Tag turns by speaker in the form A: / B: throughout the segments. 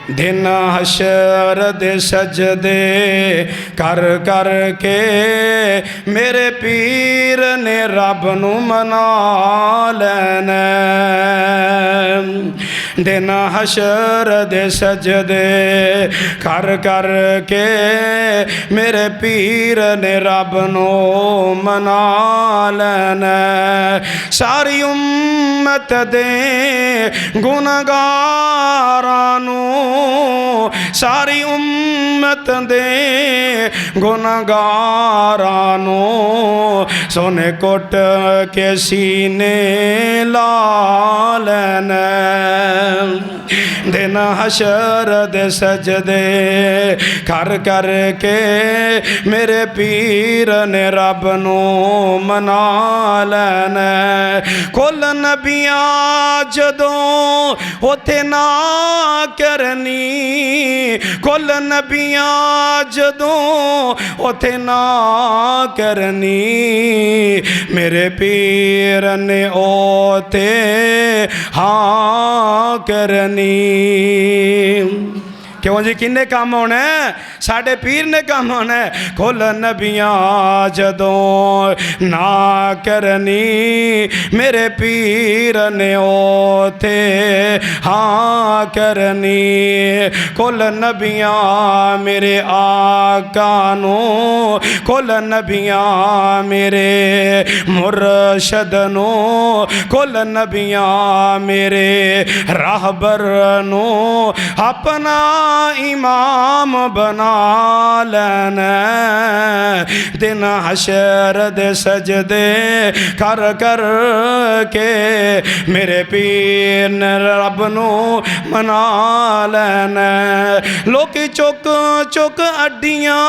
A: दिन हशर दे सजदे कर कर के मेरे पीर ने रब नू मना लैना। दिन हशर दे सजदे कर कर के मेरे पीर ने रब नू मना लैना। सारी उम्मत दे गुनहगारां नू सारी उम्मत दे गुनहगारां नू सोने कोट के सीने ला लैना। दिन हशर दे सजदे कर कर के मेरे पीर ने रब नू मना लैना। कुल नबियां जदों उथे ना करनी कुल नबियां जदों उथे ना करनी मेरे पीर ने ओते हाँ करनी। क्यों जी किन्ने काम होना है? साढ़े पीर ने काम होना है। कुल नबियां जदों ना करनी मेरे पीर ने ओथे हाँ करनी। कुल नबियां मेरे आका नू कुल नबियां मेरे मुर्शद नू कुल नबियां मेरे राहबर नू अपना इमाम बना लैना। दिन हशर दे सजदे कर कर के मेरे पीर ने रब नू मना लैना। लोकी चुक चुक अड्डियां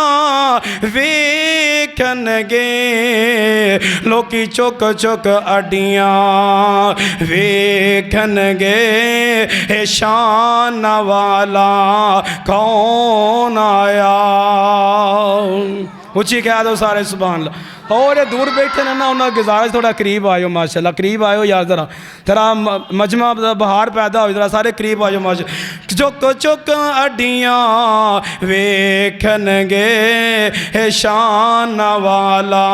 A: वेखणगे लोकी चुक चुक अड्डियां वेखणगे ए शान वाला कौन आया। उची कह दो सारे सुभान अल्लाह। और दूर बैठे ने ना उन्होंने गुजारिश थोड़ा करीब आयो माशाल्लाह करीब आयो यार जरा तेरा मजमा बहार पैदा हो जरा सारे करीब आयो माशा। चुक चुक अड्डियां वेखणगे ए शान वाला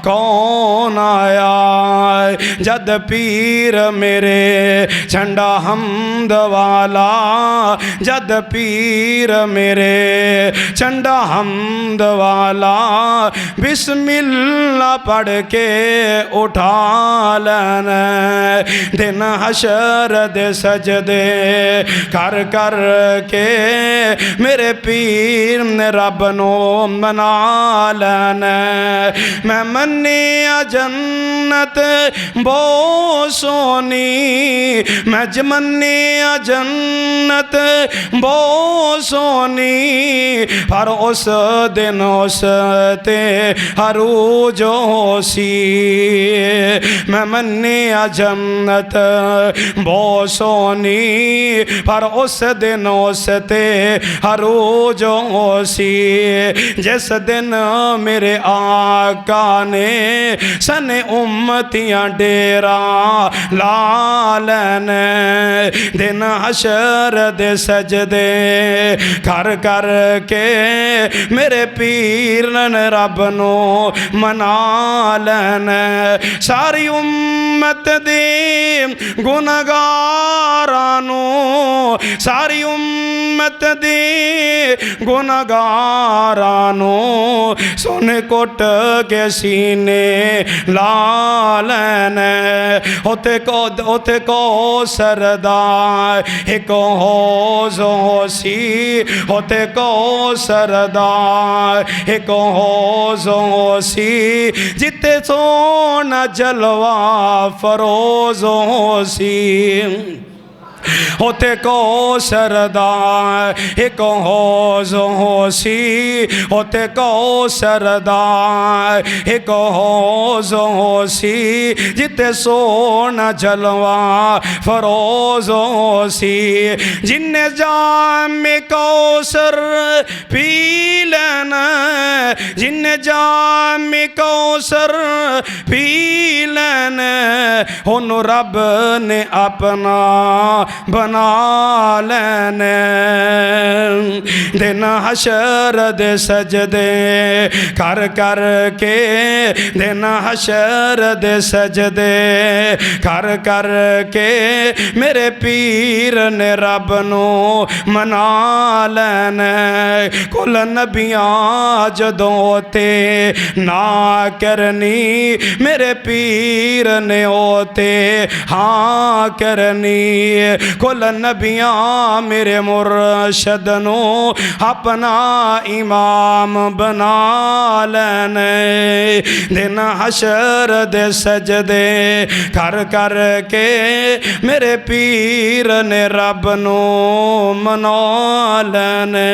A: कौन आया। जद पीर मेरे झंडा हमद वाला जद पीर मेरे झंडा हमद वाला बिस्मिल्लाह पढ़ के उठा लेना। दिन हशर दे सजदे कर कर के मेरे पीर ने रब नो मना लेना। मैं मन्निया जन्नत बहुत सोनी मैं जमन्निया जन्नत बहुत सोनी पर उस दिन उस ते अरूज होसी। मैं मन्निया जन्नत बहुत सोनी पर उस दिन उस ते अरूज होसी। जिस दिन मेरे आका ने सने उम्मतियां डेरा ला लैने। दिन हशर दे सजदे कर कर के मेरे पीर ने रब नो मना लैने। सारी उम्मत दे गुनहगारां नू सारी उम्मत दे गुनहगारां नू सोने कोट के सीने ला लैने। ओते को सरदार एक होश होसी होते को सरदार एक होश होसी जिते सोना जलवा फरोज होसी। होते को सरदार एक होश होसी होते को सरदार एक होश होसी जिते सोना जलवा फरोज होसी। जिन्ने जाम कौसर पी लेना जिन्ने जाम कौसर पी लेना उन्होंने रब ने अपना बना लेने। दिन हशर दे सजदे कर कर के, दिन हशर दे सजदे कर कर के मेरे पीर ने रब नू मना लेने। कुल नबियां जदों ते ना करनी, मेरे पीर ने ओते हाँ करनी। कुल नबियां मेरे मुर्शद नू अपना इमाम बना लेने। दिन हशर दे सजदे कर कर के मेरे पीर ने रब नू मना लेने।